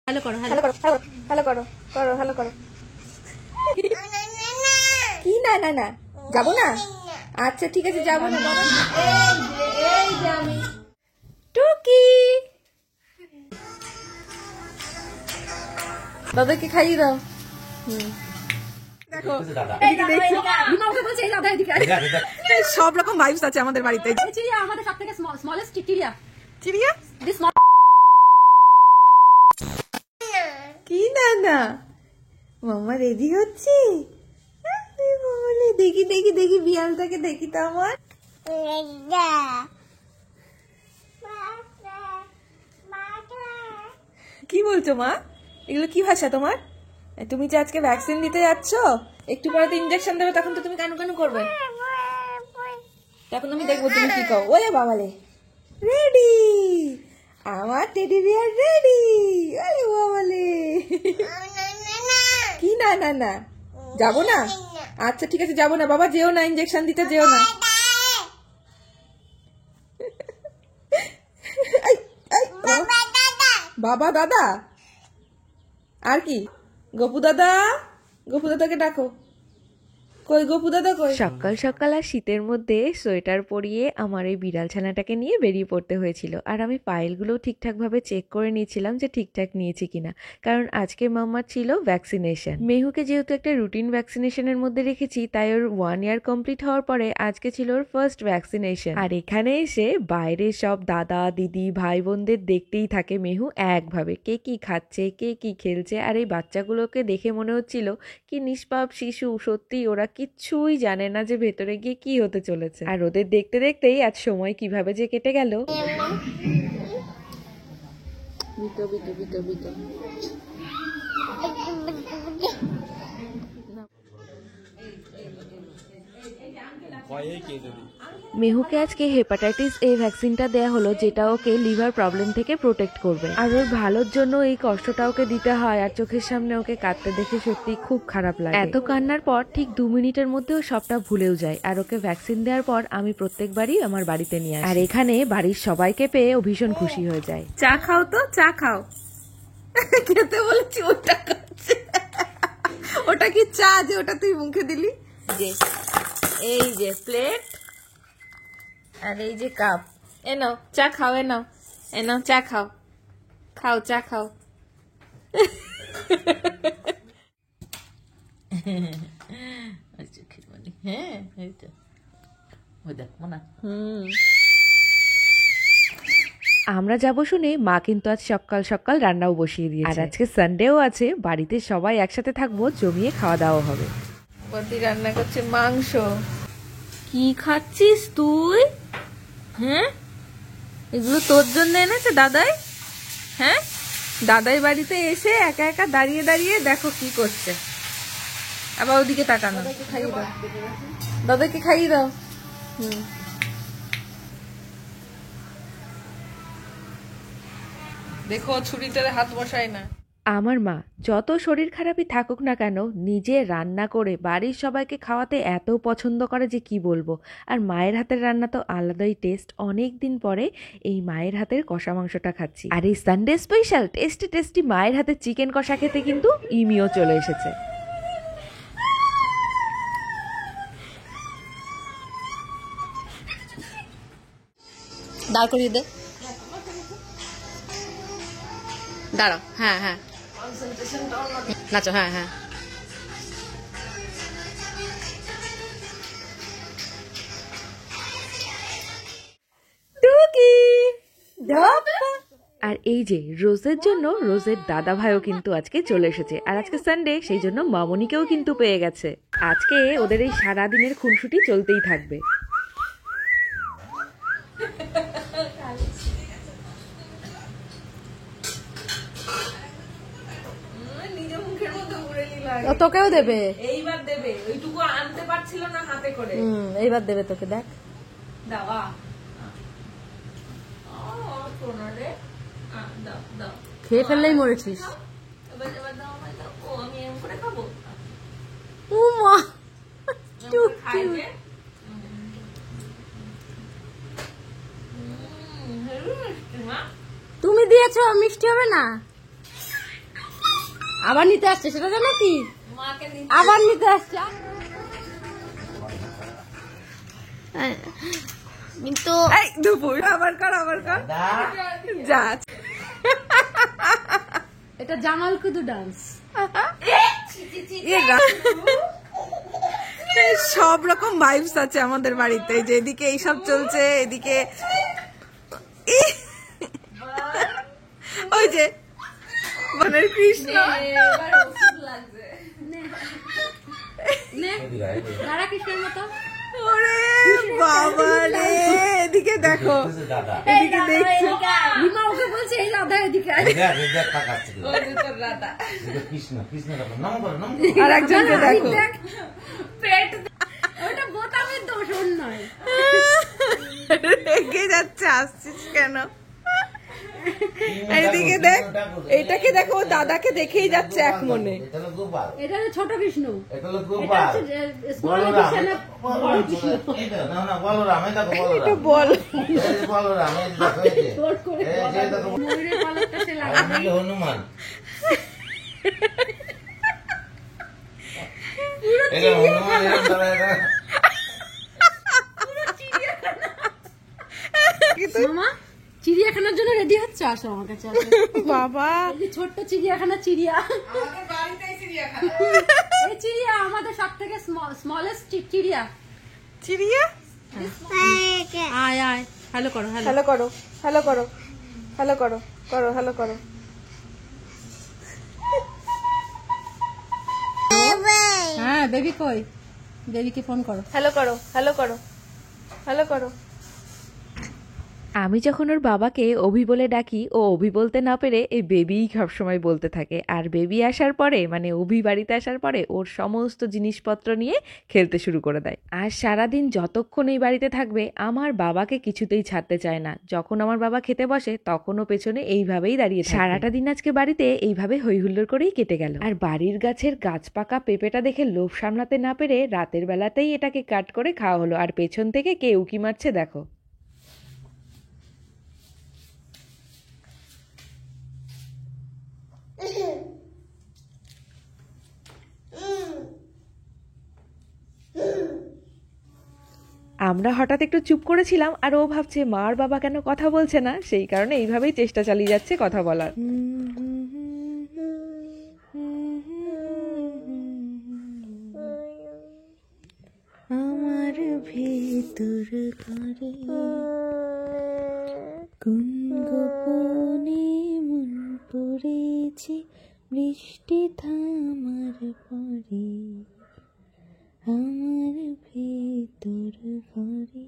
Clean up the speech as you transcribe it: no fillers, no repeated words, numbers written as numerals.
Hello করো, hello করো, hello করো, করো, হ্যালো করো। কি না না না, যাবো না? আচ্ছা ঠিক আছে, যাবো না বাবা। এই যে আমি টুকি, দাদাকে খাইয়ে দাও। দেখো সব রকম ভাইবস আছে আমাদের বাড়িতে। আমাদের সব থেকে স্মলেস্ট চিড়িয়া চিড়িয়া কি না না, মামা রেডি হচ্ছে। দেখি দেখি দেখি বিড়ালটাকে দেখি তো আমার। কি বলছো মা? এগুলো কি ভাষা তোমার? তুমি যে আজকে ভ্যাকসিন দিতে যাচ্ছ, একটু পরে তো ইনজেকশন দেবে, তখন তো তুমি কানু কানু করবে। তখন আমি দেখবো তুমি কি কও। ওরে বাবালে, রেডি আমার টেডি বিয়ার রেডি। আরে বাবালে, কি না না না, যাবো না? আচ্ছা ঠিক আছে, যাবো না বাবা, যেও না, ইনজেকশন দিতে যেও না। বাবা দাদা আর কি, গপু দাদা, গপু দাদাকে ডাকো। কই গপু দাদা কই? সকাল সকাল আর শীতের মধ্যে সোয়েটার পরিয়ে আমার এই বিড়াল ছানাটাকে নিয়ে বেরিয়ে পড়তে হয়েছিল। আর আমি ফাইলগুলো ঠিকঠাকভাবে চেক করে নিয়েছিলাম যে ঠিকঠাক নিয়েছি কিনা, কারণ আজকে মাম্মার ছিল ভ্যাকসিনেশন। মেহুকে যেহেতু একটা রুটিন ভ্যাকসিনেশনের মধ্যে রেখেছি, তাই ওর 1 ইয়ার কমপ্লিট হওয়ার পরে আজকে ছিল ওর ফার্স্ট ভ্যাকসিনেশন। আর এখানে এসে বাইরে সব দাদা দিদি ভাই বোনদের দেখতেই থাকে মেহু একভাবে, কে কি খাচ্ছে, কে কি খেলছে। আর এই বাচ্চাগুলোকে দেখে মনে হচ্ছিল কি নিষ্পাপ শিশু, সত্যি ওরা কিচ্ছুই জানে না যে ভেতরে গিয়ে কি হতে চলেছে। আর ওদের দেখতে দেখতেই আজ সময় কিভাবে যে কেটে গেল। মেহুকে আজকে হেপাটাইটিস এ ভ্যাকসিনটা দেয়া হলো, যেটা ওকে লিভার প্রবলেম থেকে প্রোটেক্ট করবে। আর ওর ভালোর জন্য এই কষ্টটা ওকে দিতে হয়। আর চোখের সামনে ওকে কাঁদতে দেখে সত্যি খুব খারাপ লাগে। এত কান্নার পর ঠিক 2 মিনিটের মধ্যে ও সবটা ভুলেও যায়। আর ওকে ভ্যাকসিন দেওয়ার পর আমি প্রত্যেকবারই আমার বাড়িতে নিয়ে আসি। আর এখানে বাড়ির সবাইকে পেয়ে ও ভীষণ খুশি হয়ে যায়। চা খাও তো, চা খাও। খেতে বলেছি ওটা খাচ্ছে। ওটা কি চা যে ওটা তুই মুখে দিলি? যে এই যে প্লেট আর এই যে কাপ, এ নাও চা খাও, এ নাও, এ নাও চা খাও, খাও চা খাও। হ্যাঁ এই তো দেখো না। আমরা যাবো শুনে মা কিন্তু আজ সকাল সকাল রান্নাও বসিয়ে দিয়েছে। আর আজকে সানডেও আছে, বাড়িতে সবাই একসাথে থাকবো, জমিয়ে খাওয়া দাওয়া হবে। বদি রান্না করছে মাংস। কি খাচ্ছিস তুই? হ্যাঁ, এগুলো তোর জন্য এনেছে দাদাই? হ্যাঁ, দাদাই বাড়িতে এসে একা একা দাঁড়িয়ে দাঁড়িয়ে দেখো কি করছে। আবার ওদিকে তাকানো। খাইয়ে দাও দাদাকে, খাইয়ে দাও। দেখো ছুরিতে হাত বসায় না। আমার মা যত শরীর খারাপই থাকুক না কেন, নিজে রান্না করে বাড়ির সবাইকে খাওয়াতে এত পছন্দ করে যে কি বলবো। আর মায়ের হাতের রান্না তো আলাদাই টেস্ট। অনেক দিন পরে এই মায়ের হাতের কষা মাংসটা খাচ্ছি। আর এই সানডে স্পেশাল টেস্টি টেস্টি মায়ের হাতের চিকেন কষা খেতে কিন্তু ইমিও চলে এসেছে। দাঁড় করিয়ে দে, দাঁড়াও। হ্যাঁ হ্যাঁ নাচো, হ্যাঁ হ্যাঁ। টুকি আর এই যে রোজের জন্য রোজের দাদা ভাইও কিন্তু আজকে চলে এসেছে। আর আজকে সানডে, সেই জন্য মামনিকেও কিন্তু পেয়ে গেছে। আজকে ওদের এই সারাদিনের খুনসুটি চলতেই থাকবে। তোকেও দেবে, এইবার দেবে। ওইটুকু আনতে পারছিল না হাতে করে, এইবার দেবে তোকে। দেখ দাওয়া খেয়ে ফেললেই মরেছিস। আমি এম করে খাবো। ও মা, তুমি দিয়েছো, মিষ্টি হবে না? আবার নিতে আসছে, সেটা জানো কি? আবার নিতে আসছে। কিন্তু দুপুর আবার কর যা। এটা জামাল কুদু ডান্স। সব রকম ভাইবস আছে আমাদের বাড়িতে, যে এদিকে এইসব চলছে, এদিকে ওই যে বনের কৃষ্ণ। কৃষ্ণের মতো। ওরে বাবা রে, এদিকে দেখো, এদিকে দেখছো রিমা ওকে বলছে এই রাধা এদিকে আর একজনকে দেখো। ওটা বোতামের দোষ, ওর নয়। রেগে যাচ্ছে, আসছিস কেন? এদিকে দেখ, এটাকে দেখো, দাদাকে দেখেই যাচ্ছে এক মনে। এটা ছোট কৃষ্ণ, হনুমান চিড়িয়াখানার জন্য রেডি হচ্ছে, আসো আমার কাছে। বাবা ছোট্ট চিড়িয়াখানা, চিড়িয়া এই চিড়িয়া আমাদের সব থেকে স্মলেস্ট চিড়িয়া। চিড়িয়া আয় আয়, হ্যালো করো, হ্যালো করো, হ্যালো করো, হ্যালো করো, করো হ্যালো করো। হ্যাঁ বেবি কই? বেবিকে ফোন করো। হ্যালো করো, হ্যালো করো, হ্যালো করো। আমি যখন ওর বাবাকে অভি বলে ডাকি, ও অভি বলতে না পেরে এই বেবিই সবসময় বলতে থাকে। আর বেবি আসার পরে, মানে অভি বাড়িতে আসার পরে, ওর সমস্ত জিনিসপত্র নিয়ে খেলতে শুরু করে দেয়। আর সারাদিন যতক্ষণ এই বাড়িতে থাকবে, আমার বাবাকে কিছুতেই ছাড়তে চায় না। যখন আমার বাবা খেতে বসে, তখনও পেছনে এইভাবেই দাঁড়িয়ে থাকে। সারাটা দিন আজকে বাড়িতে এইভাবে হইহুল্লোড় করেই কেটে গেল। আর বাড়ির গাছের গাছ পাকা পেঁপেটা দেখে লোভ সামলাতে না পেরে রাতের বেলাতেই এটাকে কাট করে খাওয়া হলো। আর পেছন থেকে কে উকি মারছে দেখো। আমরা হঠাৎ একটু চুপ করেছিলাম, আর ও ভাবছে মা আর বাবা কেন কথা বলছে না, সেই কারণে এইভাবেই চেষ্টা চালিয়ে যাচ্ছে কথা বলার। আমার ভেতর ঘরে কোন গোপনে মন পড়েছে বৃষ্টি থামার পরে, আমার ভেতর ঘরে